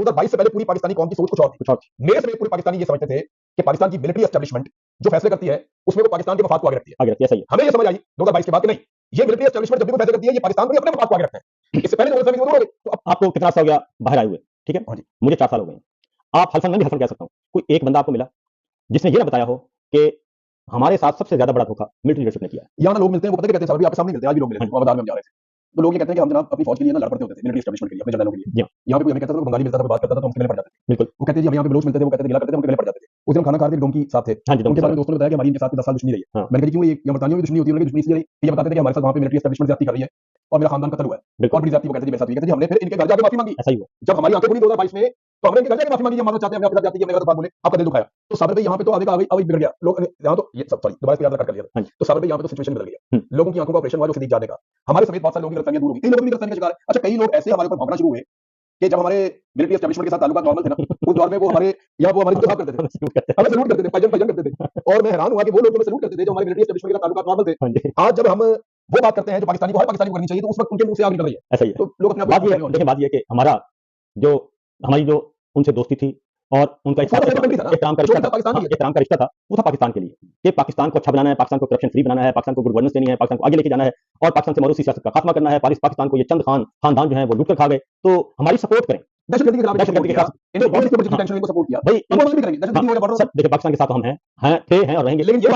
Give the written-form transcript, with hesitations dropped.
2022 से पहले पूरी पाकिस्तानी कौम की सोच कुछ और थी। मेरे समेत पूरे पाकिस्तानी ये समझते थे कि पाकिस्तान की मिलिट्री एस्टेब्लिशमेंट जो फैसले करती है उसमें वो पाकिस्तान के मफाद को आगे रखती है। हमें ये समझ आई 2022 के बाद कि नहीं, ये मिलिट्री एस्टेब्लिशमेंट जब भी फैसले करती है ये पाकिस्तान को अपने मफाद को आगे रखते हैं। इससे पहले तो आपको कितना सा हो गया बाहर आए हुए, ठीक है, मुझे 4 साल हो गए। आप हल्फन, मैं भी हल्फन कह सकता हूँ, कोई एक बंदा आपको मिला जिसने ये ना बताया हो कि हमारे साथ सबसे ज्यादा बड़ा धोखा मिलिट्री लीडरशिप ने किया है? यहाँ लोग मिलते हैं, वो पता कहते हैं सर, आपके सामने मिलते हैं, आज भी लोग मिलते हैं, मैदान में हम जा रहे थे तो लोग ये कहते हैं कि हम जनाब अपनी फौज के लिए ना लड़ पड़ते होते थे, मिलिट्री एस्टेब्लिशमेंट के लिए, अपने जनरलों के लिए। यहाँ पे कोई हमें कहता था, बंगाली मिलता था, बात करता था तो हम किले पड़ जाते थे। बिल्कुल, वो कहते हैं हम यहाँ पे बलोच मिलते थे, वो कहते थे गिला करते थे, हम किले पड़ जाते थे। उस दिन हम खाना खा रहे थे, डोंकी साथ थे, उनके बारे में दोस्तों ने बताया कि हमारी इनके साथ 10 साल दुश्मनी रही है। मैंने कहा क्यों, ये बरतानियों की दुश्मनी होती है, उनकी दुश्मनी इसलिए रही, ये बताते थे कि हमारे साथ वहाँ पे मिलिट्री एस्टेब्लिशमेंट ज्यादती कर रही है और मेरा खानदान कत्ल हुआ है और बड़ी ज्यादती वो कहते थे मेरे साथ हुई। कहते हमने फिर इनके घर जाके माफी मांगी। ऐसा ही हुआ जब हमारी आंखें खुली 2022 में तो हमने इनके घर जाके माफी मांगी, हम चाहते हैं आपके साथ जाती है, मेरे बात बोले, आपका दिल दुखाया। तो साबिर भाई यहाँ पे तो आगे का आगे बिगड़ गया, लोग यहाँ तो ये सब सॉरी दोबारा से याद कर लिया था। तो साबिर भाई यहाँ पे तो सिचुएशन बदल गया, लोगों की आंखों का ऑपरेशन हुआ जो सिद्दीक जाने का, हमारे समेत बहुत सारे लोगों की गलतफहमियां दूर हुई, कई लोग भी गलतफहमी का शिकार है। अच्छा, कई लोग ऐसे हमारे ऊपर भौंकना शुरू हुए कि जब हमारे मिलिट्री एस्टेब्लिशमेंट के साथ ताल्लुकात नॉर्मल थे ना, उस दौर में वो हमारे यहाँ वो हमारी इंतखाब करते थे, हमें सलूट करते थे, फजन करते थे। और मैं हैरान हुआ कि वो लोग हमें सलूट करते थे जो हमारे मिलिट्री एस्टेब्लिशमेंट के साथ ताल्लुकात नॉर्मल थे। आज जब हम वो बात करते हैं जो पाकिस्तानी को हर पाकिस्तानी को करनी चाहिए, तो उस वक्त उनके मुंह से आग निकल रही है। ऐसा ही है। तो लोग अपने बात ये है कि हमारी जो उनसे दोस्ती थी और उनका इकराम का रिश्ता था, वो था पाकिस्तान के लिए, कि पाकिस्तान को अच्छा बनाना है, पाकिस्तान को करप्शन फ्री बनाना है, पाकिस्तान को गुड गवर्नेंस देनी है, पाकिस्तान को आगे लेके जाना है और पाकिस्तान से मरूसी सियासत का खात्मा करना है। पाकिस्तान को ये चंद खानदान जो है वो लूट कर खा गए, तो हमारी सपोर्ट करें। दहशतगर्दी के खिलाफ इनको सपोर्ट किया भाई, देखिए पाकिस्तान के साथ हम हैं और रहेंगे, लेकिन ये